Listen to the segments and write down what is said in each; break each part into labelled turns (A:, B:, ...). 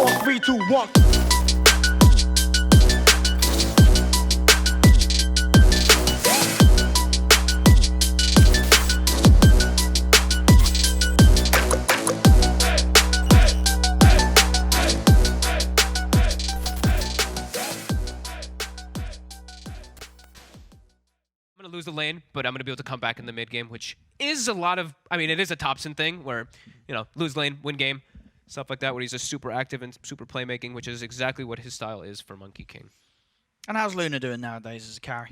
A: 4, 3, 2, 1.
B: Lose the lane, but I'm going to be able to come back in the mid game, which is a lot of, I mean, it is a Thompson thing where, you know, lose lane, win game, stuff like that, where he's just super active and super playmaking, which is exactly what his style is for Monkey King.
C: And how's Luna doing nowadays as a carry?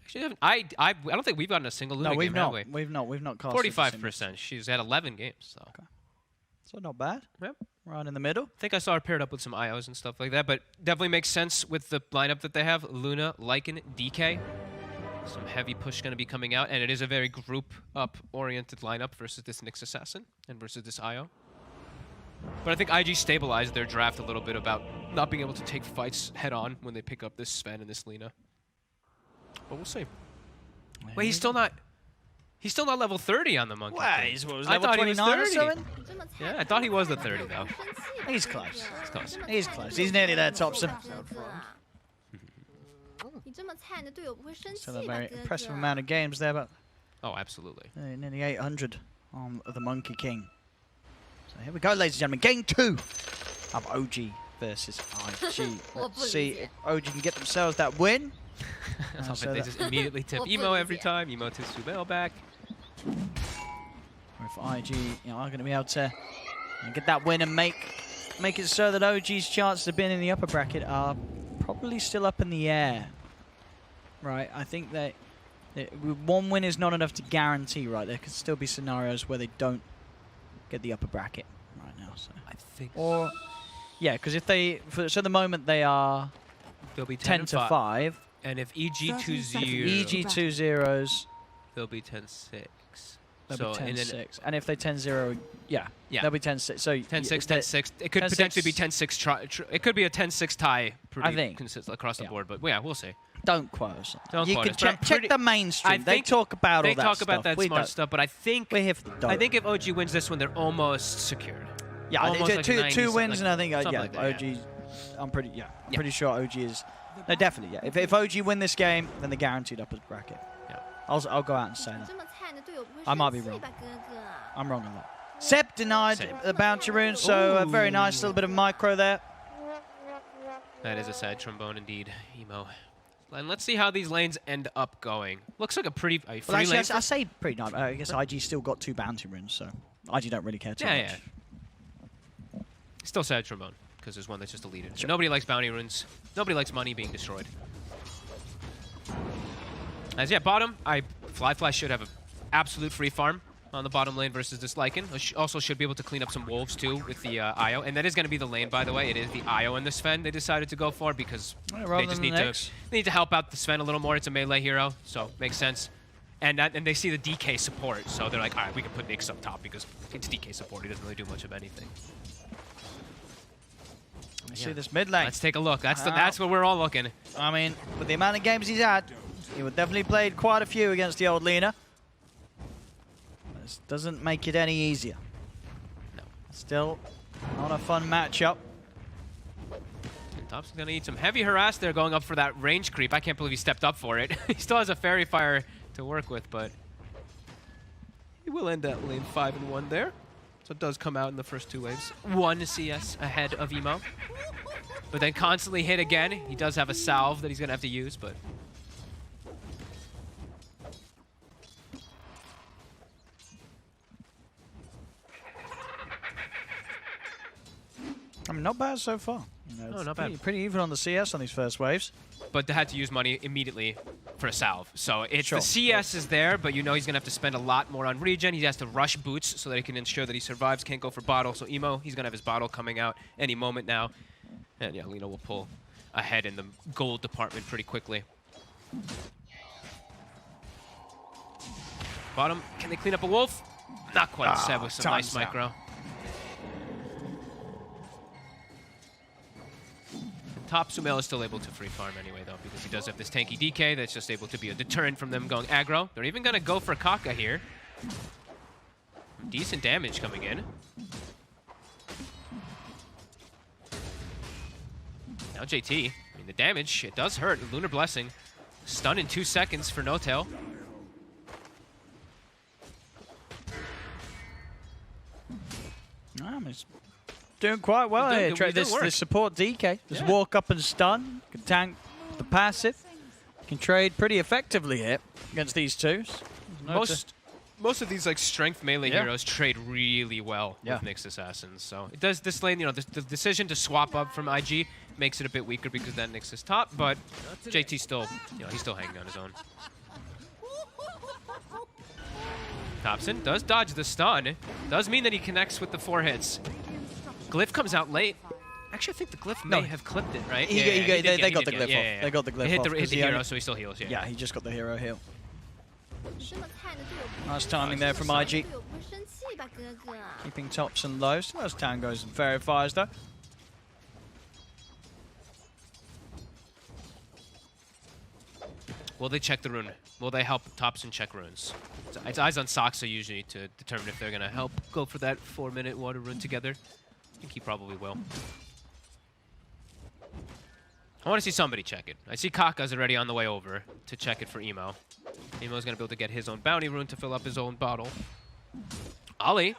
B: Actually, I don't think we've gotten a single Luna game, have we?
C: We've not cast
B: 45%. She's had 11 games, so.
C: Okay. So not bad.
B: Yep.
C: Right in the middle.
B: I think I saw her paired up with some IOs and stuff like that, but definitely makes sense with the lineup that they have. Luna, Lycan, DK. Some heavy push going to be coming out, and it is a very group-up-oriented lineup versus this Nyx Assassin and versus this IO. But I think IG stabilized their draft a little bit about not being able to take fights head-on when they pick up this Sven and this Lina. But we'll see. Wait, he's still not level 30 on the Monkey.
C: Wait,
B: King.
C: what was
B: I
C: level
B: thought he was
C: 29 or
B: 30.
C: something?
B: Yeah, I thought he was the 30 though.
C: He's close.
B: He's close.
C: He's close. He's nearly there, Thompson. Still a very impressive amount of games there, but
B: Oh, absolutely.
C: nearly 800 on the Monkey King. So here we go, ladies and gentlemen. Game 2 of OG versus IG. Let's see if OG can get themselves that win.
B: So they just immediately tip Emo every time. Emo tips Sumail back.
C: Or if IG are going to be able to get that win and make it so that OG's chances of being in the upper bracket are probably still up in the air. Right, I think that one win is not enough to guarantee, right? There could still be scenarios where they don't get the upper bracket right now. So
B: I think.
C: Or, yeah, because if they, so at the moment they are
B: They'll be
C: 10 to 5.
B: And if EG 2-0,
C: EG 2-0s,
B: they'll be 10-6.
C: they'll be 10-6. And if they 10-0, yeah, they'll be 10-6. So
B: 10-6, 10-6. It could potentially be 10-6. It could be a 10-6 tie
C: I think.
B: across the board, but yeah, we'll see.
C: Don't quote us.
B: Don't
C: you
B: quote
C: can
B: us,
C: check the mainstream. They talk about all that stuff.
B: They talk about that smart stuff, but I think
C: we're here for the Dota.
B: I think if OG wins this one, they're almost secured.
C: Yeah,
B: almost like
C: two wins, and I think
B: like
C: OG.
B: that,
C: I'm pretty sure OG is. No, definitely. Yeah. If OG win this game, then they're guaranteed upper bracket.
B: Yeah.
C: I'll go out and say that. I might be wrong. I'm wrong on that. Seb denied the bounty rune, so a very nice little bit of micro there.
B: That is a sad trombone indeed, Emo. And let's see how these lanes end up going. Looks like a pretty free lane.
C: I say pretty nice. I guess IG still got 2 bounty runes, so IG don't really care too much.
B: Yeah. Still sad trombone, because there's one that's just deleted. Sure. Nobody likes bounty runes. Nobody likes money being destroyed. As bottom, Fly should have an absolute free farm on the bottom lane versus this Lycan. Also should be able to clean up some wolves too with the IO. And that is going to be the lane, by the way. It is the IO and the Sven they decided to go for because they just need to help out the Sven a little more. It's a melee hero, so makes sense. And they see the DK support, so they're like, all right, we can put Nyx up top because it's DK support. He doesn't really do much of anything.
C: See this mid lane.
B: Let's take a look. That's where we're all looking.
C: I mean, with the amount of games he's had, he would definitely played quite a few against the old Lina. This doesn't make it any easier.
B: No.
C: Still not a fun matchup.
B: Thompson's going to need some heavy harass there going up for that range creep. I can't believe he stepped up for it. He still has a Fairy Fire to work with, but he will end at lane 5 and 1 there. So it does come out in the first 2 waves. 1 CS ahead of Emo. But then constantly hit again. He does have a salve that he's going to have to use, but...
C: I mean, not bad so far. You know,
B: no, not bad.
C: Pretty even on the CS on these first waves.
B: But they had to use money immediately for a salve. So it's the CS is there, but you know he's going to have to spend a lot more on regen. He has to rush boots so that he can ensure that he survives. Can't go for bottle. So Emo, he's going to have his bottle coming out any moment now. And yeah, Lina will pull ahead in the gold department pretty quickly. Bottom, can they clean up a wolf? Not quite. Seb with some nice micro. Top Sumail is still able to free farm anyway, though, because he does have this tanky DK that's just able to be a deterrent from them going aggro. They're even going to go for Kaka here. Decent damage coming in. Now JT, I mean, the damage, it does hurt. Lunar Blessing. Stun in 2 seconds for No Tail.
C: He's doing quite well here. This support DK. Just walk up and stun. Can tank the passive. Can trade pretty effectively here against these two.
B: Most of these like strength melee heroes trade really well with Nyx Assassins. So it does this lane, you know, the decision to swap up from IG makes it a bit weaker because then Nyx is top, but JT still, you know, he's still hanging on his own. Thompson does dodge the stun. Does mean that he connects with the 4 hits. Glyph comes out late. Actually, I think the Glyph may have clipped it, right?
C: They got the Glyph off. They got the Glyph off.
B: Hit the hero, so he still heals.
C: Yeah, he just got the hero heal. Nice timing there from IG. Keeping Thompson low. Still has tangos and verifiers though.
B: Will they check the rune? Will they help Thompson check runes? It's eyes on Saksa usually to determine if they're going to help go for that 4-minute water rune together. I think he probably will. I want to see somebody check it. I see Kaka's already on the way over to check it for Emo. Emo's going to be able to get his own bounty rune to fill up his own bottle. Ali.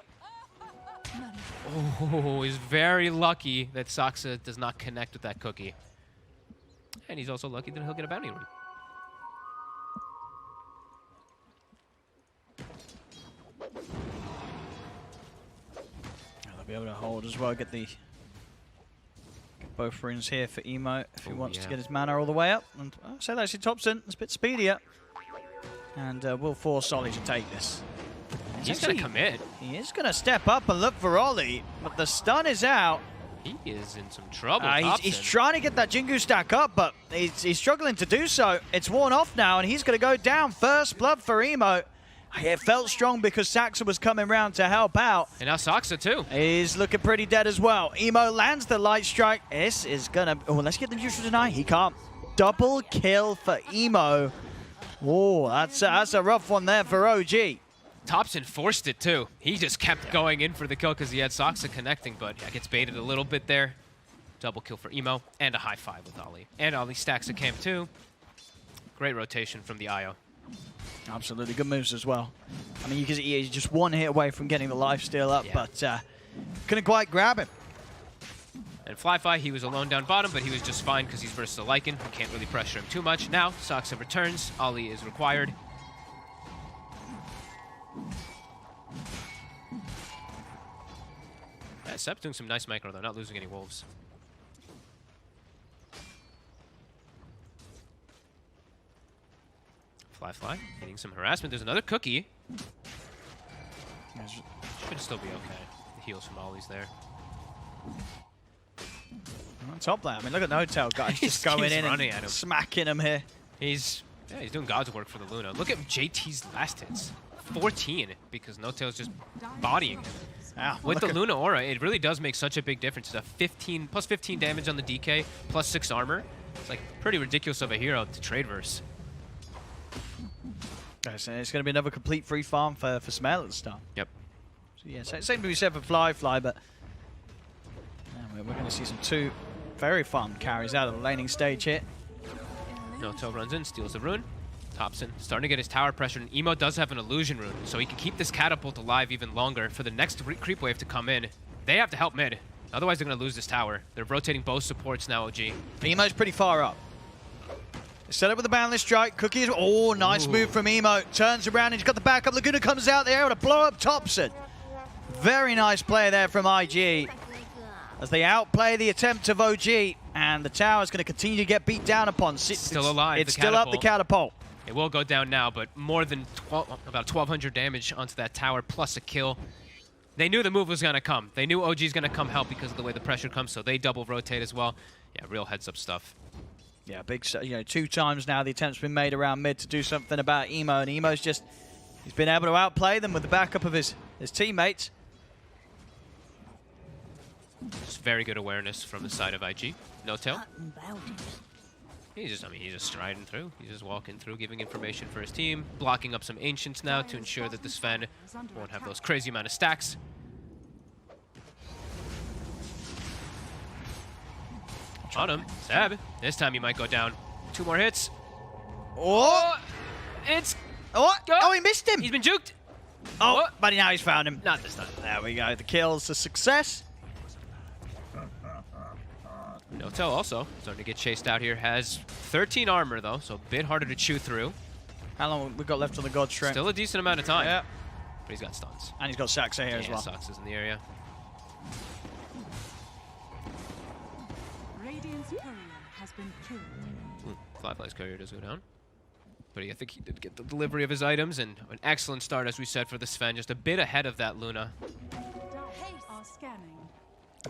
B: Oh, he's very lucky that Saksa does not connect with that cookie. And he's also lucky that he'll get a bounty rune.
C: They'll be able to hold as well, get both runes here for Emo if he wants to get his mana all the way up. And so that's actually Thompson. It's a bit speedier. And will force Ollie to take this.
B: He's going to commit.
C: He is going to step up and look for Ollie, but the stun is out.
B: He is in some trouble.
C: He's trying to get that Jingu stack up, but he's struggling to do so. It's worn off now, and he's going to go down. First blood for Emo. It felt strong because Saksa was coming round to help out.
B: And now Saksa too.
C: He's looking pretty dead as well. Emo lands the light strike. This is gonna... Oh, let's get the neutral deny. He can't. Double kill for Emo. Oh, that's a rough one there for OG.
B: Thompson forced it too. He just kept going in for the kill because he had Saksa connecting, but gets baited a little bit there. Double kill for Emo and a high 5 with Ollie. And Ollie stacks a camp too. Great rotation from the IO.
C: Absolutely, good moves as well. I mean, he's just one hit away from getting the lifesteal up, but couldn't quite grab him.
B: And Fly, he was alone down bottom, but he was just fine because he's versus the Lycan. We can't really pressure him too much. Now, Saksa returns. Ollie is required. Sep doing some nice micro, though, not losing any wolves. Fly, getting some harassment. There's another cookie. Should still be okay. The heals from Ollie's there.
C: On top lane, I mean, look at No Tail, guys, just going in and smacking him here.
B: He's doing God's work for the Luna. Look at JT's last hits. 14, because No Tail's just bodying him. With the Luna Aura, it really does make such a big difference. It's a plus 15 damage on the DK, plus 6 armor. It's like pretty ridiculous of a hero to trade verse.
C: It's going to be another complete free farm for Smell at the start.
B: Yep.
C: So yeah, same to be said for Fly, but we're going to see some 2 very fun carries out of the laning stage here.
B: No Tail runs in, steals the rune. Thompson starting to get his tower pressured, and Emo does have an illusion rune, so he can keep this catapult alive even longer for the next creep wave to come in. They have to help mid, otherwise they're going to lose this tower. They're rotating both supports now, OG.
C: Emo's pretty far up. Set up with the boundless strike. Cookie is... Oh, nice move from Emo. Turns around and he's got the backup. Laguna comes out there to blow up Thompson. Very nice play there from IG. As they outplay the attempt of OG, and the tower is going to continue to get beat down upon.
B: Still alive.
C: It's still up the catapult.
B: It will go down now, but more than about 1,200 damage onto that tower, plus a kill. They knew the move was going to come. They knew OG's going to come help because of the way the pressure comes, so they double rotate as well. Yeah, real heads-up stuff.
C: Yeah, big, 2 times now the attempt's been made around mid to do something about Emo, and Emo's just, he's been able to outplay them with the backup of his teammates.
B: Just very good awareness from the side of IG. No Tail. He's just striding through. He's just walking through, giving information for his team, blocking up some Ancients now to ensure that the Sven won't have those crazy amount of stacks. On him. Seb. This time he might go down. 2 more hits.
C: Oh!
B: It's...
C: Oh, he missed him!
B: He's been juked.
C: Oh, buddy, now he's found him.
B: Not this time.
C: There we go. The kill's a success.
B: Notel also starting to get chased out here. Has 13 armor, though, so a bit harder to chew through.
C: How long we got left on the God Strength?
B: Still a decent amount of time.
C: Yeah.
B: But he's got stuns.
C: And he's got Saxa here as well.
B: Sax is in the area.
A: Radiant's courier has been killed.
B: Flyfly's courier does go down. But I think he did get the delivery of his items, and an excellent start, as we said, for the Sven. Just a bit ahead of that Luna.
A: Are scanning.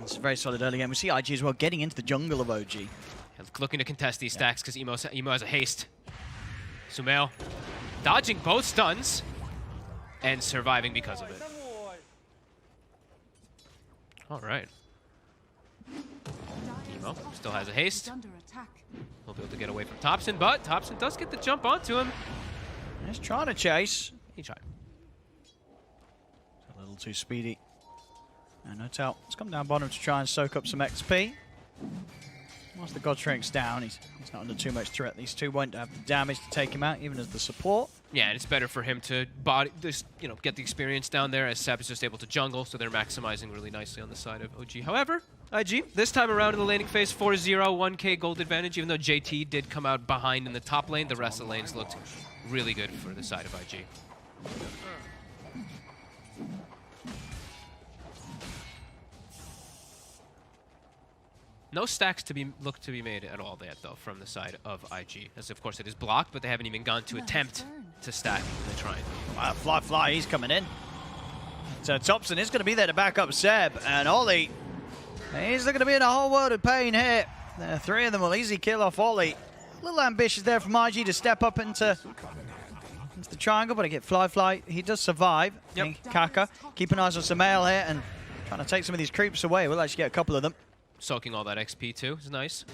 C: It's a very solid early game. We see IG as well getting into the jungle of OG.
B: Yeah, looking to contest these stacks because Emo has a haste. Sumail dodging both stuns and surviving because of it. All right. Emo still has a haste.
A: Under attack.
B: He'll be able to get away from Thompson, but Thompson does get the jump onto him.
C: He's trying to chase.
B: He tried.
C: A little too speedy. And Notel has come down bottom to try and soak up some XP. Once the God Strength's down, he's not under too much threat. These two won't have the damage to take him out, even as the support.
B: Yeah, and it's better for him to get the experience down there, as Seb is just able to jungle, so they're maximizing really nicely on the side of OG. However, IG, this time around in the laning phase, 4-0, 1k gold advantage. Even though JT did come out behind in the top lane, the rest of the lanes looked really good for the side of IG. No stacks look to be made at all yet, though, from the side of IG. As of course it is blocked, but they haven't even gone to attempt to stack. They're trying.
C: Fly, he's coming in. So Thompson is going to be there to back up Seb, and Ollie, he's looking to be in a whole world of pain here. 3 of them will easily kill off Ollie. A little ambitious there from IG to step up into the triangle, but I get Fly. He does survive.
B: Yep.
C: Kaka, keep an eye on Sumail here and trying to take some of these creeps away. We'll actually get a couple of them.
B: Soaking all that XP too is nice.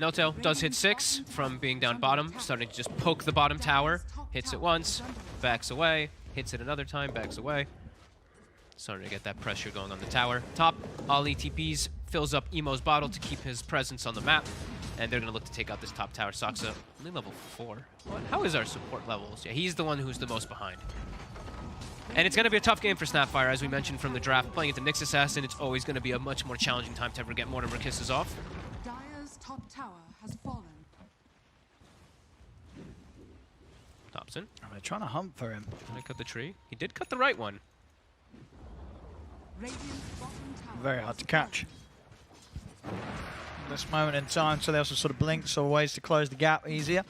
B: Notel does hit 6 from being down bottom, starting to just poke the bottom tower. Hits it once, backs away, hits it another time, backs away. Starting to get that pressure going on the tower. Top, Ollie TPs, fills up Emo's bottle to keep his presence on the map. And they're going to look to take out this top tower. Saxa, only level 4. What? How is our support levels? Yeah, he's the one who's the most behind. And it's going to be a tough game for Snapfire, as we mentioned from the draft. Playing into Nyx Assassin, it's always going to be a much more challenging time to ever get Mortimer Kisses off.
A: Dire's top tower has fallen.
B: Thompson.
C: They're trying to hunt for him.
B: Did I cut the tree? He did cut the right one.
A: Radiant's bottom tower.
C: Very hard to catch. This moment in time, so they also sort of blink, so ways to close the gap easier.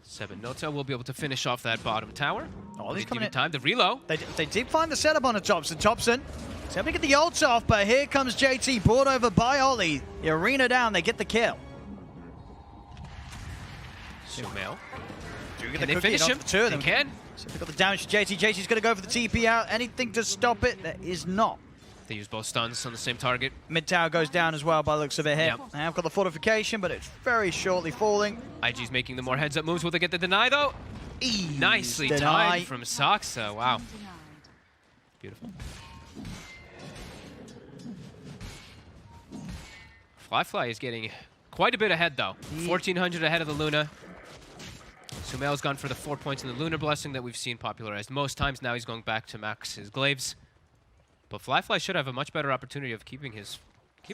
B: 7 Notel will be able to finish off that bottom tower.
C: Oh, he's coming in.
B: Time. The reload.
C: They did find the setup on the Thompson. Thompson is able to get the ults off, but here comes JT, brought over by Ollie. The arena down, they get the kill.
B: Sumail.
C: Can
B: they finish him?
C: The two of them.
B: They can.
C: So they've got the damage to JT. JT's going to go for the TP out. Anything to stop it? There is not.
B: They use both stuns on the same target.
C: Mid tower goes down as well by the looks of it here.
B: Yep.
C: They have got the fortification, but it's very shortly falling.
B: IG's making the more heads-up moves. Will they get the deny, though? Nicely
C: Deny.
B: timed from Saxa. Wow.
A: Denied.
B: Beautiful. Fly is getting quite a bit ahead, though. 1,400 ahead of the Luna. Sumail's gone for the 4 points in the Lunar Blessing that we've seen popularized most times. Now he's going back to max his glaives. But Fly should have a much better opportunity of keeping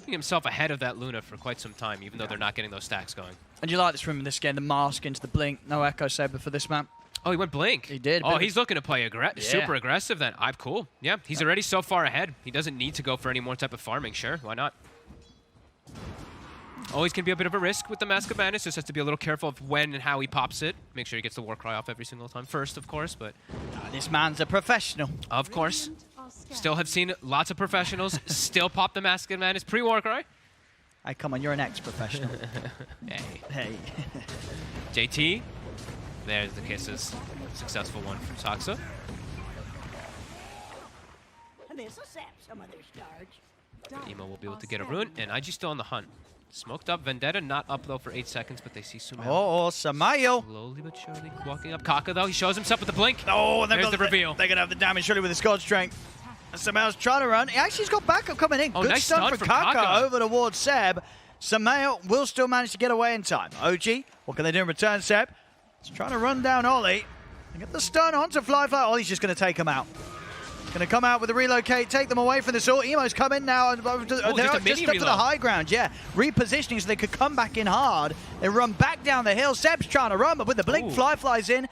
B: himself ahead of that Luna for quite some time, even though they're not getting those stacks going.
C: And you like this room in this game, the mask into the blink. No Echo Saber for this map.
B: Oh, he went blink.
C: He did.
B: Oh, he's looking to play super aggressive then. I'm cool. Yeah, he's already so far ahead. He doesn't need to go for any more type of farming. Sure, why not? Always can be a bit of a risk with the Mask of Madness. Just has to be a little careful of when and how he pops it. Make sure he gets the War Cry off every single time first, of course, but...
C: This man's a professional.
B: Of course. Still have seen lots of professionals still pop the Mask of Madness pre-War Cry.
C: Hey, come on, you're an ex-professional. Hey.
B: JT. There's the kisses. Successful one from Saxa. Emo will be able to get a rune, and IG still on the hunt. Smoked up, Vendetta not up though for 8 seconds, but they see Sumail.
C: Oh, Samayo.
B: Slowly but surely walking up. Kaka though, he shows himself with the blink.
C: Oh, and
B: there's the reveal.
C: They're going to have the damage surely with his God Strength. Samael's trying to run. He actually's got backup coming in.
B: Oh,
C: Good
B: nice
C: stun
B: stun
C: for
B: from
C: Kaka
B: Kaka.
C: over towards Seb. Samael will still manage to get away in time. OG, what can they do in return, Seb? He's trying to run down Ollie. And get the stun onto Fly. Ollie's just going to take him out. Going to come out with a relocate, take them away from the sort. Emo's come in now. And they're
B: just
C: just up to the high ground, yeah. Repositioning so they could come back in hard. They run back down the hill. Seb's trying to run, but with the blink, Fly's in.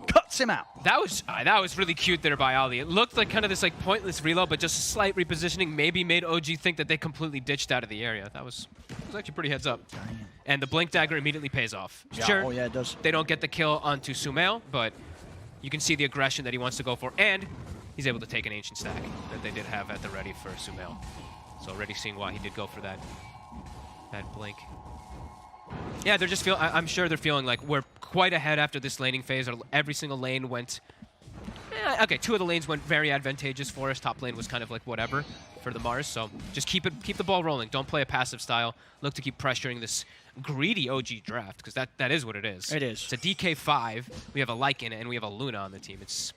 C: Cuts him out.
B: That was really cute there by Ollie. It looked like kind of this like pointless reload, but just a slight repositioning maybe made OG think that they completely ditched out of the area. That was actually pretty heads up.
C: Damn.
B: And the blink dagger immediately pays off.
C: Yeah.
B: Sure,
C: Oh, yeah, it does.
B: they don't get the kill onto Sumail, but you can see the aggression that he wants to go for, and he's able to take an ancient stack that they did have at the ready for Sumail. So already seeing why he did go for that blink. Yeah, they're just I'm sure they're feeling like we're quite ahead after this laning phase. Every single lane went. Okay, 2 of the lanes went very advantageous for us. Top lane was kind of like whatever for the Mars. So just keep the ball rolling. Don't play a passive style. Look to keep pressuring this greedy OG draft, because that is what it is.
C: It is.
B: It's a DK5. We have a Lycan and we have a Luna on the team. It's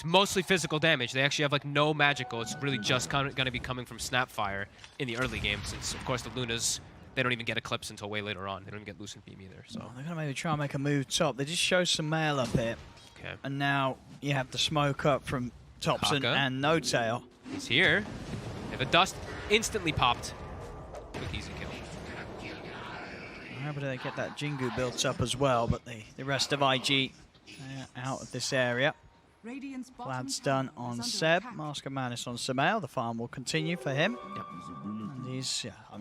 B: mostly physical damage. They actually have like no magical. It's really just going to be coming from Snapfire in the early game, since of course the Lunas, they don't even get Eclipse until way later on. They don't even get Lucent Beam either. So
C: They're going to maybe try and make a move top. They just show some mail up here.
B: okay,
C: And now you have the smoke up from Thompson
B: Kaka.
C: and No Tail.
B: he's here. If a dust instantly popped, quick easy kill.
C: How do they get that Jingu built up as well? But the rest of IG out of this area.
A: Radiant's bottom
C: Lad's done
A: tower
C: on
A: is under
C: Seb.
A: attack.
C: Mask of Madness on Samael. The farm will continue for him.
B: Yep.
C: And he's,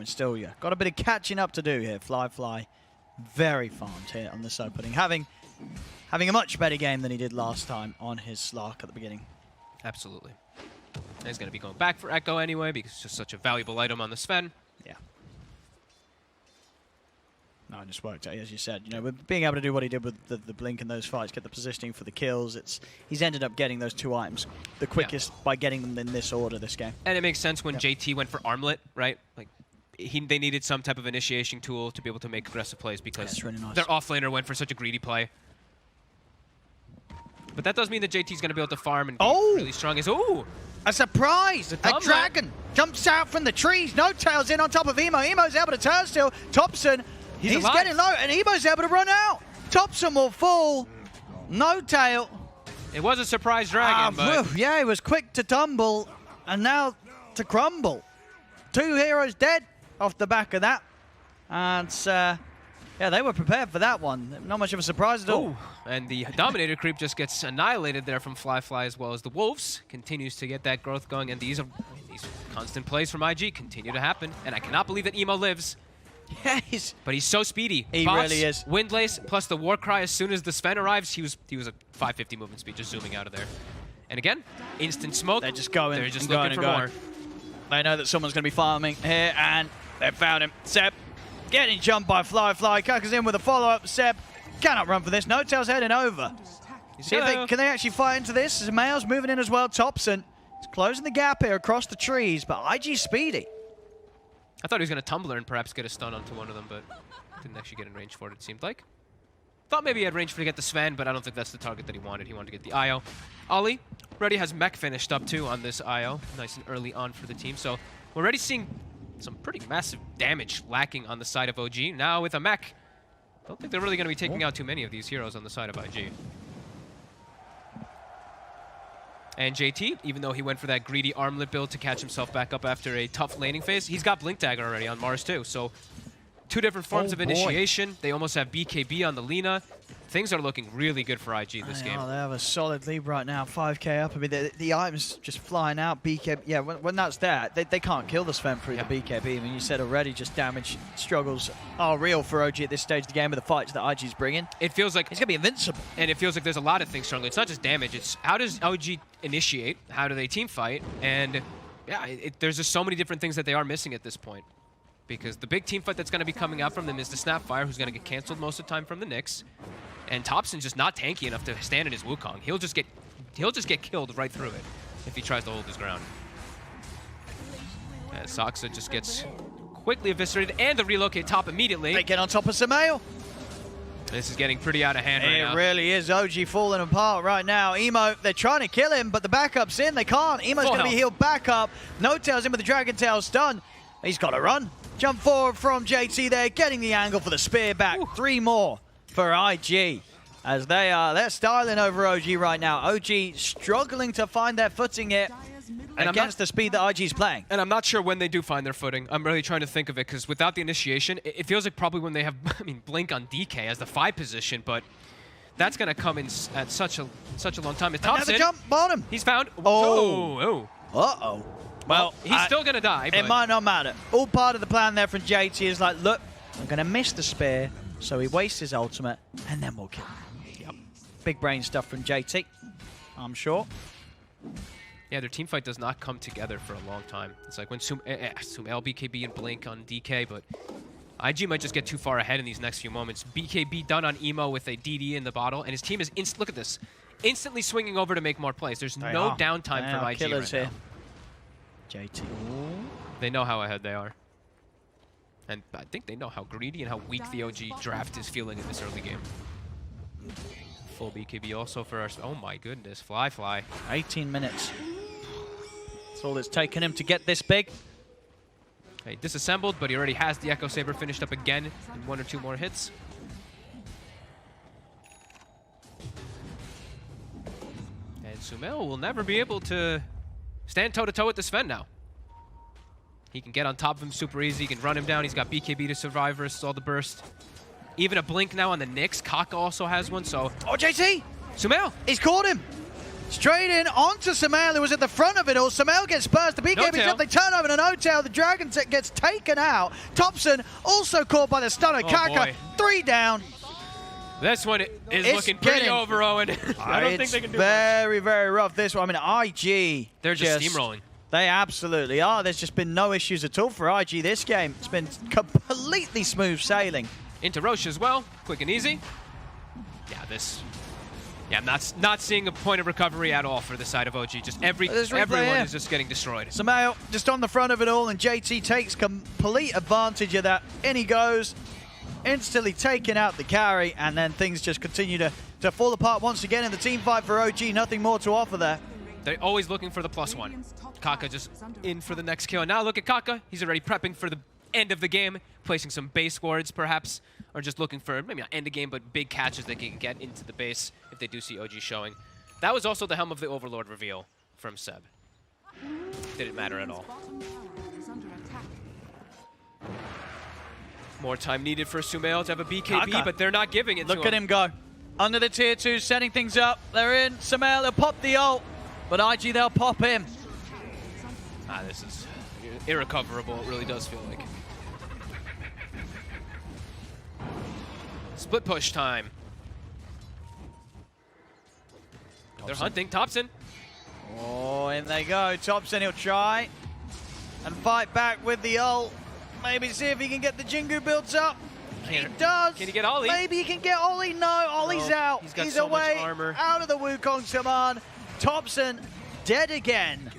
C: still, got a bit of catching up to do here. Fly, very farmed here on this opening. Having a much better game than he did last time on his Slark at the beginning.
B: Absolutely. And he's going to be going back for Echo anyway, because it's just such a valuable item on the Sven.
C: Yeah. No, it just worked out, as you said. With being able to do what he did with the blink in those fights, get the positioning for the kills, he's ended up getting those 2 items the quickest by getting them in this order this game.
B: And it makes sense when JT went for Armlet, right? Like, they needed some type of initiation tool to be able to make aggressive plays, because
C: That's really nice.
B: their offlaner went for such a greedy play. But that does mean that JT's going to be able to farm and be really strong. Ooh!
C: A surprise! A
B: tumbler.
C: dragon jumps out from the trees. No Tail's in on top of Emo. Emo's able to turn still. Thompson, he's
B: alive.
C: getting low, and Emo's able to run out. Thompson will fall. No Tail.
B: It was a surprise dragon, but
C: Yeah, he was quick to tumble, and now to crumble. 2 heroes dead off the back of that. And, they were prepared for that one. Not much of a surprise at all.
B: ooh, and the Dominator creep just gets annihilated there from Fly, as well as the Wolves. Continues to get that growth going, and these constant plays from IG continue to happen. And I cannot believe that Emo lives.
C: Yeah,
B: But he's so speedy.
C: He
B: Bots,
C: really is.
B: Windlace plus the Warcry. As soon as the Sven arrives, he was a 550 movement speed, just zooming out of there. And again, instant smoke.
C: They're just going
B: They're just
C: and going
B: looking
C: and
B: for
C: going.
B: more.
C: They know that someone's going to be farming here, and they found him. Seb getting jumped by Fly. Kaka's in with a follow-up. Seb cannot run for this. No Tail's heading over.
A: Under attack.
C: See if can they actually fight into this? Samael's moving in as well. Thompson is closing the gap here across the trees, but IG's speedy.
B: I thought he was going to tumbler and perhaps get a stun onto one of them, but didn't actually get in range for it, it seemed like. Thought maybe he had range for to get the Sven, but I don't think that's the target that he wanted. He wanted to get the IO. Ollie already has mech finished up too on this IO. Nice and early on for the team. So we're already seeing some pretty massive damage lacking on the side of OG. Now with a mech, don't think they're really going to be taking out too many of these heroes on the side of IG. And JT, even though he went for that greedy armlet build to catch himself back up after a tough laning phase, he's got Blink Dagger already on Mars too. So 2 different forms of initiation. They almost have BKB on the Lina. Things are looking really good for IG this game.
C: Oh, they have a solid lead right now, 5k up. I mean, the items just flying out. BKB, yeah, when that's there, they can't kill the Sven through the BKB. I mean, you said already, just damage struggles are real for OG at this stage of the game with the fights that IG's bringing.
B: It feels like
C: He's going to be invincible.
B: And it feels like there's a lot of things struggling. It's not just damage. It's how does OG initiate? How do they team fight? And yeah, there's just so many different things that they are missing at this point. Because the big team fight that's going to be coming out from them is the Snapfire, who's going to get canceled most of the time from the Nyx. And Thompson's just not tanky enough to stand in his Wukong. He'll just get killed right through it if he tries to hold his ground. And Saksa just gets quickly eviscerated, and the relocate top immediately.
C: They get on top of Samael.
B: This is getting pretty out of hand right now.
C: It really is. OG falling apart right now. Emo, they're trying to kill him, but the backup's in. They can't. Emo's going to be healed back up. No Tail's in with the Dragon Tail stun. He's got to run. Jump forward from JT there, getting the angle for the spear back. Ooh. 3 more for IG. As they're styling over OG right now. OG struggling to find their footing here against the speed that IG's playing.
B: And I'm not sure when they do find their footing. I'm really trying to think of it, because without the initiation, it feels like probably when they have, Blink on DK as the 5 position, but that's going to come in at such a long time. It's Thompson.
C: Another jump, bottom.
B: He's found.
C: Oh. Uh-oh. Well,
B: he's still going to die.
C: It might not matter. All part of the plan there from JT is like, look, I'm going to miss the spear, so he wastes his ultimate, and then we'll kill him. Yep. Big brain stuff from JT, I'm sure.
B: Yeah, their team fight does not come together for a long time. It's like when Sumail, BKB, and Blink on DK, but IG might just get too far ahead in these next few moments. BKB done on Emo with a DD in the bottle, and his team is, look at this, instantly swinging over to make more plays. There's no downtime from IG right now.
C: JT.
B: They know how ahead they are. And I think they know how greedy and how weak the OG draft is feeling in this early game. Full BKB also for our... Oh my goodness, fly.
C: 18 minutes. That's all it's taken him to get this big.
B: Okay, disassembled, but he already has the Echo Saber finished up again in 1 or 2 more hits. And Sumail will never be able to stand toe-to-toe with the Sven now. He can get on top of him super easy. He can run him down. He's got BKB to survive versus all the burst. Even a blink now on the Nyx. Kaka also has one, so...
C: Oh, JT!
B: Sumail!
C: He's caught him! Straight in onto Sumail, who was at the front of it all. Sumail gets burst. The BKB up. They turn over to no-tail. The Dragon gets taken out. Thompson also caught by the stunner. Kaka, 3 down.
B: This one is looking pretty over, Owen. I don't think they can do it.
C: Very, very rough, this one. I mean, IG...
B: They're just steamrolling.
C: They absolutely are. There's just been no issues at all for IG this game. It's been completely smooth sailing.
B: Into Roche as well. Quick and easy. Yeah, I'm not seeing a point of recovery at all for the side of OG. Just everyone is just getting destroyed.
C: Sumail just on the front of it all, and JT takes complete advantage of that. In he goes, instantly taking out the carry, and then things just continue to fall apart once again in the team fight for OG. Nothing more to offer there.
B: They're always looking for the +1. Kaka just in for the next kill. And now look at Kaka. He's already prepping for the end of the game, placing some base wards perhaps, or just looking for maybe not end of game, but big catches they can get into the base if they do see OG showing. That was also the Helm of the Overlord reveal from Seb. Didn't matter at all. More time needed for Sumail to have a BKB,
C: Kaka.
B: but they're not giving it to him.
C: Look at him go. Under the tier 2, setting things up. They're in. Sumail, they'll pop the ult, but IG, they'll pop him.
B: This is irrecoverable. It really does feel like. Split push time. They're hunting Thompson.
C: Oh, in they go. Thompson, he'll try and fight back with the ult. Maybe see if he can get the Jingu builds up. He does.
B: Can he get Ollie?
C: Maybe he can get Ollie. No, Ollie's out.
B: He's so
C: away,
B: much armor.
C: Out of the Wukong command. Thompson dead again.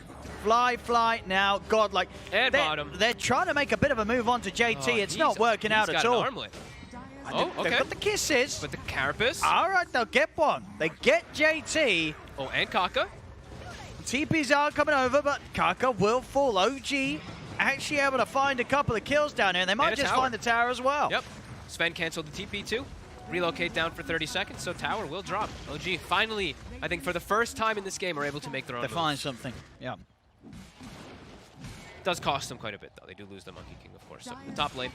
C: Fly now. God, like they're trying to make a bit of a move on to JT. It's not working out at all.
B: Oh, okay.
C: They've got the kisses.
B: But the Carapace.
C: All right, they'll get one. They get JT.
B: Oh, and Kaka.
C: TPs are coming over, but Kaka will fall. OG actually able to find a couple of kills down here, and they might just find the tower as well.
B: Yep. Sven canceled the TP too. Relocate down for 30 seconds, so tower will drop. OG finally, I think for the first time in this game, are able to make their own moves.
C: Find something, yeah.
B: Does cost them quite a bit, though. They do lose the Monkey King, of course. So the top lane.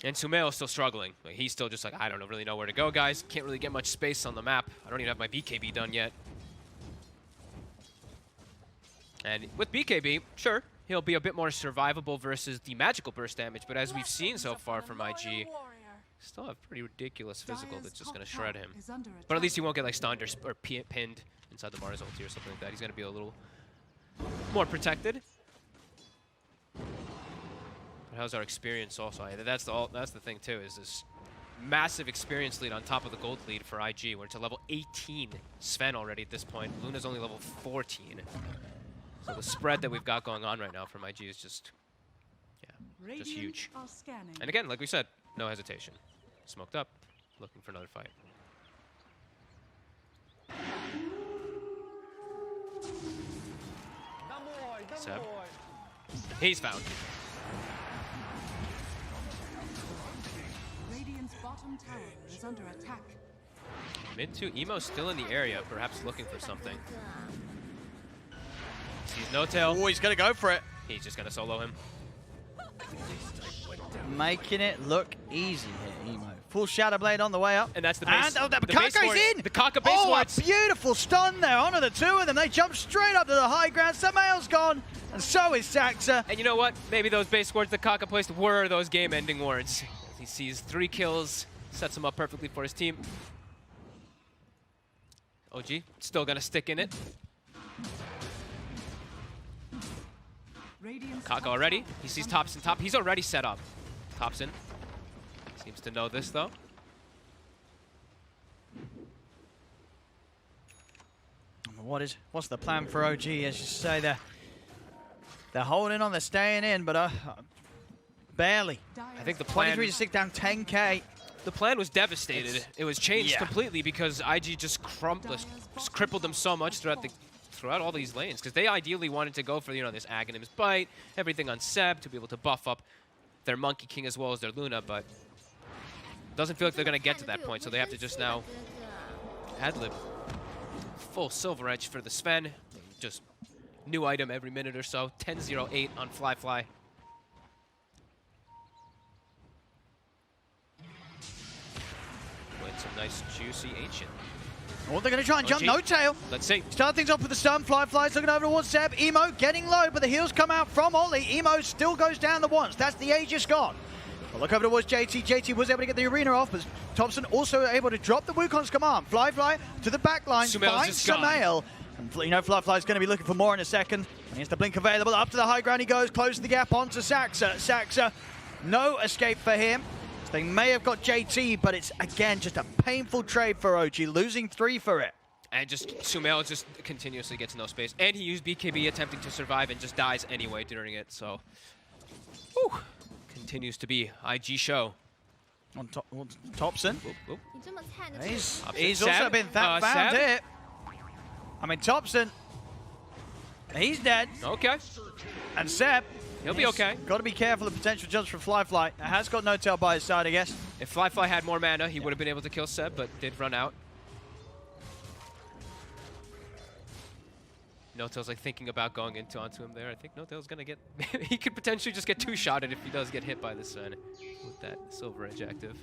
B: And Sumail is still struggling. Like, he's still just like, I don't really know where to go, guys. Can't really get much space on the map. I don't even have my BKB done yet. And with BKB, sure, he'll be a bit more survivable versus the magical burst damage, but as we've seen so far from IG, still have pretty ridiculous physical that's just going to shred him. But at least he won't get like stunned or pinned inside the Mars ulti or something like that. He's going to be a little more protected. But how's our experience also? That's the thing too, is this massive experience lead on top of the gold lead for IG, where it's a level 18 Sven already at this point. Luna's only level 14. So the spread that we've got going on right now from IG is just, just huge. And again, like we said, no hesitation. Smoked up, looking for another fight. Seb. He's found.
A: Radiant's bottom tower is under attack.
B: Mid 2, Emo's still in the area, perhaps looking for something. Sees no tail.
C: Oh, he's going to go for it.
B: He's just going to solo him.
C: Making it look easy here, Emo. Full Shadow Blade on the way up.
B: And that's the base.
C: And, oh, the
B: base
C: Kaka's
B: ward.
C: in!
B: The Kaka base
C: Oh,
B: wards.
C: a beautiful stun there onto the two of them. They jump straight up to the high ground. Samael's gone, and so is Saxa.
B: And you know what? Maybe those base wards that Kaka placed were those game-ending wards. He sees 3 kills, sets him up perfectly for his team. OG still gonna stick in it.
A: Radiant's
B: Kaka
A: top
B: already.
A: tower
B: He
A: is
B: sees
A: under
B: Thompson top. He's already set up. Thompson seems to know this though.
C: What's the plan for OG? As you say, they're holding on, they're staying in, but barely.
A: Dire's
B: I think the plan
C: 23 to 6 down 10k.
B: The plan was devastated. It was changed
C: Yeah.
B: completely because IG just crippled them so much throughout all these lanes. Because they ideally wanted to go for this Aghanim's Bite, everything on Seb to be able to buff up their Monkey King as well as their Luna, but doesn't feel like they're gonna get to that point, so they have to just now ad-lib. Full Silver Edge for the Sven. Just new item every minute or so. 10-0-8 on Fly. Some nice juicy ancient.
C: Oh, they're going to try and jump
B: OG.
C: no tail.
B: Let's see.
C: Start things off with the stun. Fly's looking over towards Seb. Emo getting low, but the heals come out from Ollie. Emo still goes down the once. That's the Aegis gone. Well, look over towards JT. JT was able to get the arena off, but Thompson also able to drop the Wukong's command. Fly to the back line.
B: Sumail's
C: Finds
B: just gone.
C: Sumail. And Fly's going to be looking for more in a second. And he has the blink available. Up to the high ground he goes. Closes the gap onto Saxa. Saxa, no escape for him. They may have got JT, but it's, again, just a painful trade for OG, losing 3 for it.
B: And just Sumail just continuously gets no space. And he used BKB attempting to survive and just dies anyway during it, so... Whew. Continues to be IG show.
C: On Thompson.
B: Whoop, whoop.
C: He's also been found
B: Sab?
C: here. I mean, Thompson, he's dead.
B: Okay.
C: And Seb,
B: He'll be okay.
C: Got to be careful of potential jumps from Fly. Has got no tail by his side, I guess.
B: If Fly had more mana, he would have been able to kill Seb, but did run out. No-Tail's like thinking about going onto him there. I think No-Tail's gonna get... he could potentially just get 2-shotted if he does get hit by the Sun with that Silver Edge active.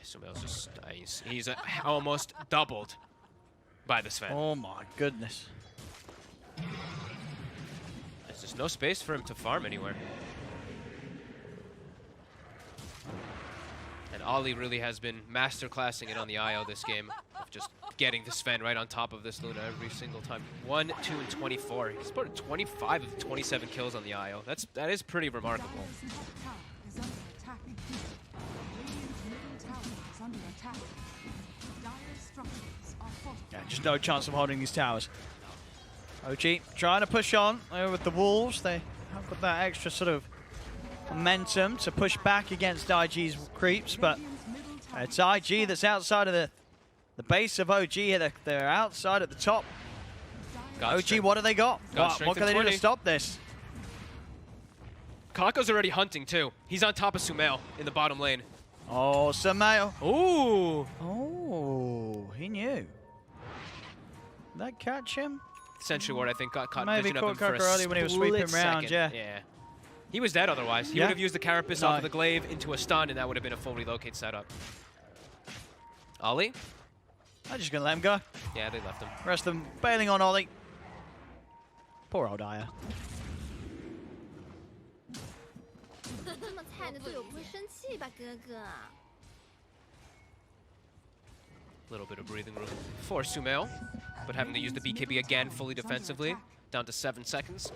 B: Sumail's just... he's almost doubled by the Sven.
C: Oh my goodness.
B: There's just no space for him to farm anywhere. And Ollie really has been masterclassing it on the IO this game, of just getting the Sven right on top of this Luna every single time. 1, 2, and 24. He's put 25 of the 27 kills on the IO. That is pretty remarkable.
A: Dire's top tower is under attack. Radiant's middle tower is under attack. Dire's structures are fortified.
C: Yeah, just no chance of holding these towers. OG trying to push on with the Wolves. They have got that extra sort of momentum to push back against IG's creeps, but it's IG that's outside of the base of OG here. They're outside at the top. OG, what do they got? What can they do to stop this?
B: Kako's already hunting too. He's on top of Sumail in the bottom lane.
C: Oh, Sumail.
B: Ooh!
C: Oh, he knew. Did that catch him?
B: Sentry Ward, I think, got caught
C: Maybe
B: vision of him
C: caught
B: for a
C: Kaka early when he was sweeping
B: split
C: around,
B: second.
C: yeah.
B: He was dead otherwise. He
C: Yeah.
B: would have used the Carapace
C: No.
B: off of the glaive into a stun, and that would have been a full relocate setup. Ollie?
C: I'm just going to let him go.
B: Yeah, they left him.
C: Rest of them bailing on Ollie. Poor old Aya.
B: Little bit of breathing room for Sumail, but having to use the BKB again fully defensively, down to 7 seconds.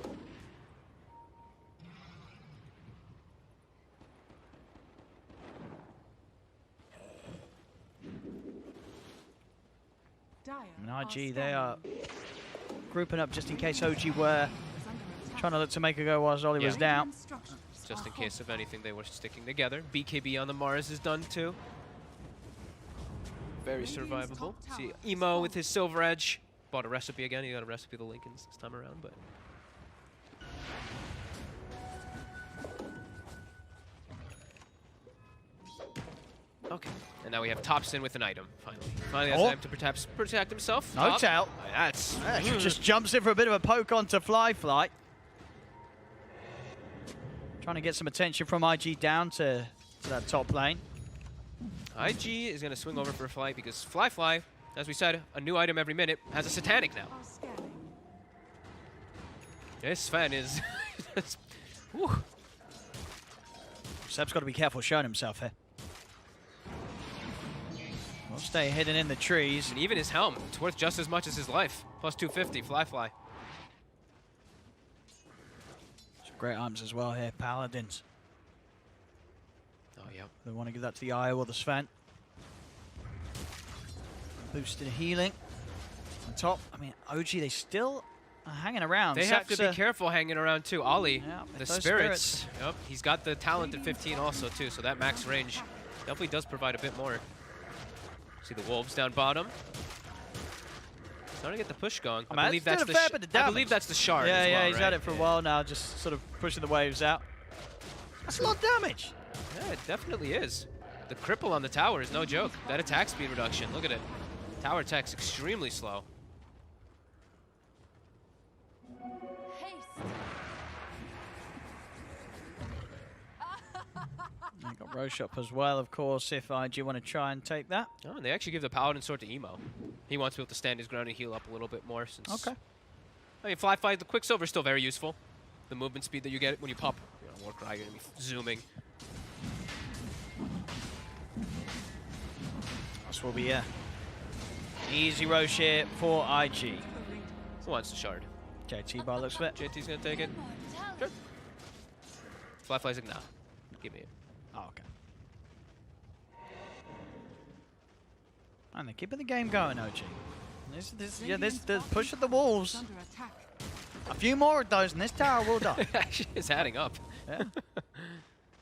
A: Dire
C: And
A: are
C: RG, they are
A: scanning.
C: grouping up just in case OG were
A: Is under attack.
C: trying to look to make a go while Zolly was
B: Yeah.
C: down.
A: Radiant structures
B: Just in
A: are
B: case of anything, they were sticking together. BKB on the Mars is done too. Very
A: Radiant's
B: survivable.
A: top tower
B: See,
A: is
B: Emo with
A: falling.
B: his Silver Edge. Bought a recipe again. He got a recipe of the Lincolns this time around, but... Okay. And now we have Topson with an item, finally. Finally has
C: Oh.
B: time to protect himself.
C: No
B: Top.
C: doubt.
B: That's...
C: Just jumps in for a bit of a poke onto Fly. Trying to get some attention from IG down to that top lane.
B: IG is going to swing over for a Fly because Fly, as we said, a new item every minute, has a Satanic now.
A: are scanning.
B: This Sven is... Whew.
C: Seb's got to be careful showing himself here. We'll stay hidden in the trees.
B: And even his helm, it's worth just as much as his life. Plus 250, Fly.
C: Some great arms as well here, Paladins.
B: Oh, yeah.
C: They want to give that to the Io or the Sven. Boosted healing. On top, I mean, OG, they still are hanging around.
B: They have to
C: Sepsa-
B: be careful hanging around too. Ollie,
C: Yeah,
B: the
C: with those
B: spirits. Yep, he's got the talent at 15 also too, so that max range definitely does provide a bit more. See the wolves down bottom. Starting to get the push going.
C: I mean,
B: believe
C: that's
B: that's
C: doing
B: the
C: a fair bit of
B: I
C: damage.
B: believe that's the shard.
C: Yeah,
B: as well,
C: he's
B: right?
C: had it for a while now, just sort of pushing the waves out. That's a lot of damage.
B: Yeah, it definitely is. The cripple on the tower is no joke. That attack speed reduction, look at it. Tower attack's extremely slow.
C: They got Roche up as well, of course, if IG want to try and take that.
B: Oh, and they actually give the Paladin sword to Emo. He wants to be able to stand his ground and heal up a little bit more since...
C: Okay.
B: I mean, Fly, the Quicksilver is still very useful. The movement speed that you get when you pop, Warcry, you're going to be zooming.
C: This will be a easy Roche here for IG.
B: Who wants the shard?
C: JT by looks of it.
B: JT's going to take it. Sure. Fly's like, nah, give me it.
C: Oh, okay. And they're keeping the game going, OG. This the push at the walls.
A: Under attack.
C: A few more of those, and this tower will die.
B: Actually, it's adding up.
C: Yeah.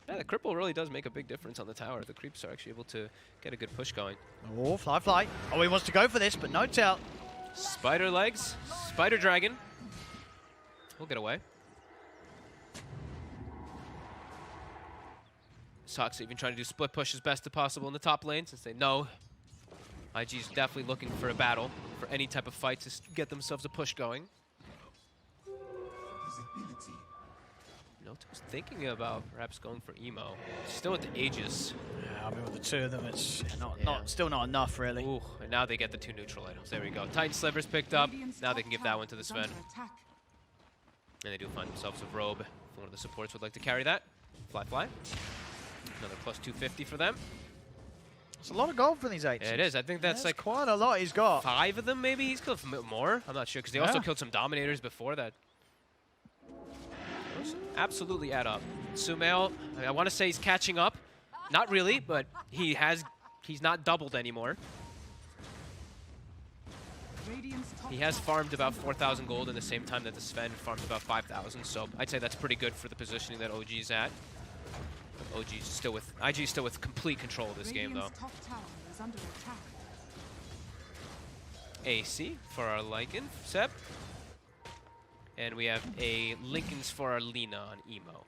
B: Yeah, the cripple really does make a big difference on the tower. The creeps are actually able to get a good push going.
C: Oh, Fly. Oh, he wants to go for this, but no tell.
B: Spider legs, Spider Dragon. We'll get away. Sox even trying to do split push as best as possible in the top lane since they know IG's definitely looking for a battle, for any type of fight to get themselves a push going. Noto's thinking about perhaps going for Emo. Still with the Aegis.
C: Yeah, I mean, with the two of them, it's
B: Yeah.
C: still not enough, really.
B: Ooh, and now they get the two neutral items. There we go. Titan Slivers picked up.
A: Radiant's
B: Now they
A: top
B: can give that
A: tower
B: one to the
A: is
B: Sven.
A: under attack.
B: And they do find themselves a robe. If one of the supports would like to carry that. Fly. Another plus 250 for them.
C: It's a lot of gold for these eights.
B: Yeah, it is. I think that's like
C: quite a lot he's got.
B: 5 of them, maybe. He's killed more. I'm not sure, because they also
C: Yeah.
B: killed some Dominators before that. Those absolutely add up. Sumail, I want to say he's catching up. Not really, but he's not doubled anymore.
A: Radiant's top
B: He has
A: tower
B: farmed
A: is
B: about
A: under
B: 4,000 gold in the same time that the Sven farmed about 5,000, so I'd say that's pretty good for the positioning that OG's at. IG's still with complete control of this game, though.
A: Radiant's top tower is under attack.
B: AC for our Lycan, Seb. And we have a Lincoln's for our Lina on Emo.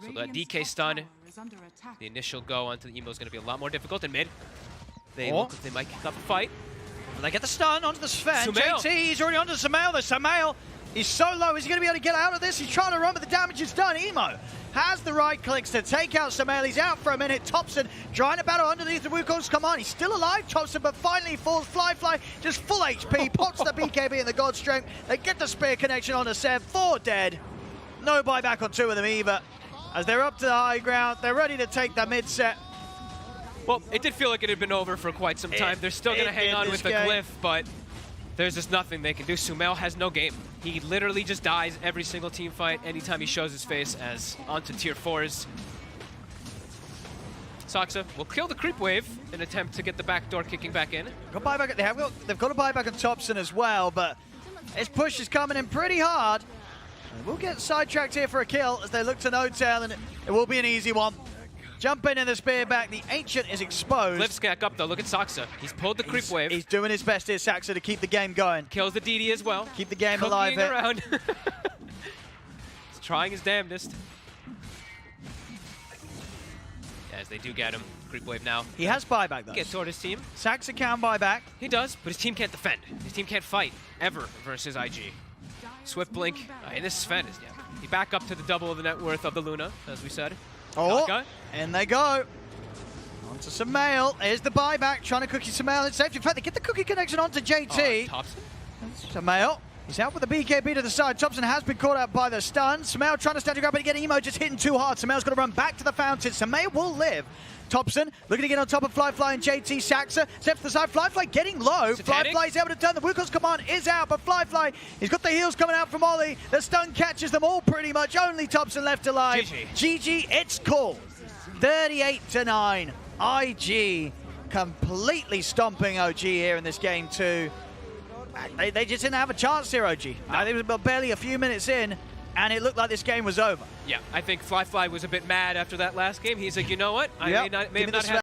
B: So that
A: Radiant's
B: DK
A: top
B: stun,
A: tower is under attack.
B: the initial go onto the Emo is going to be a lot more difficult in mid. They
C: Oh.
B: look like they might kick off a fight.
C: They get the stun onto the Sven.
B: Sumail.
C: JT, he's already onto Sumail. The Sumail is so low. Is he going to be able to get out of this? He's trying to run, but the damage is done. Emo has the right clicks to take out Sumail. He's out for a minute. Topson trying to battle underneath the Wukong's command. He's still alive, Topson, but finally falls. Fly, just full HP. Pops the BKB and the God Strength. They get the spear connection onto Seb. 4 dead. No buyback on 2 of them either. As they're up to the high ground, they're ready to take the mid set.
B: Well, it did feel like it had been over for quite some time. They're still going to
C: it
B: hang
C: did
B: on
C: this
B: with the
C: game.
B: glyph, but there's just nothing they can do. Sumail has no game. He literally just dies every single team fight anytime he shows his face as onto tier 4s. Saksa will kill the creep wave in an attempt to get the backdoor kicking back in.
C: They've got a buyback on Thompson as well, but his push is coming in pretty hard. And we'll get sidetracked here for a kill as they look to no-tail, and it will be an easy one. Jumping in the spear back, the Ancient is exposed.
B: Lift Skak up though, look at Saksa. He's pulled the creep wave.
C: He's doing his best here, Saksa, to keep the game going.
B: Kills the DD as well.
C: Keep the game alive here.
B: Around. He's trying his damnedest. As they do get him. Creep wave now.
C: He has buyback though.
B: Get toward his team.
C: Saksa can buy back.
B: He does, but his team can't defend. His team can't fight, ever, versus IG. Swift blink. Hey, this Sven is, he back up to the double of the net worth of the Luna, as we said.
C: Oh,
B: Kaka.
C: and they go. Onto Samael. Here's the buyback, trying to cookie Samael in safety. In fact, they get the cookie connection onto JT.
B: Thompson?
C: Samael. He's out with the BKB to the side. Thompson has been caught out by the stun. Samael trying to stand to grab, but again, Emo just hitting too hard. Samael's got to run back to the fountain. Samael will live. Thompson looking to get on top of Flyfly and JT. Saksa steps to the side. Flyfly getting low. Flyfly is able to turn. The Wukong's command is out, but Flyfly, he's got the heals coming out from Ollie. The stun catches them all pretty much. Only Thompson left alive. GG, it's called. 38-9. IG completely stomping OG here in this game too. They just didn't have a chance here, OG.
B: No.
C: It was barely a few minutes in, and it looked like this game was over.
B: Yeah, I think Flyfly was a bit mad after that last game. He's like, you know what? I may have not had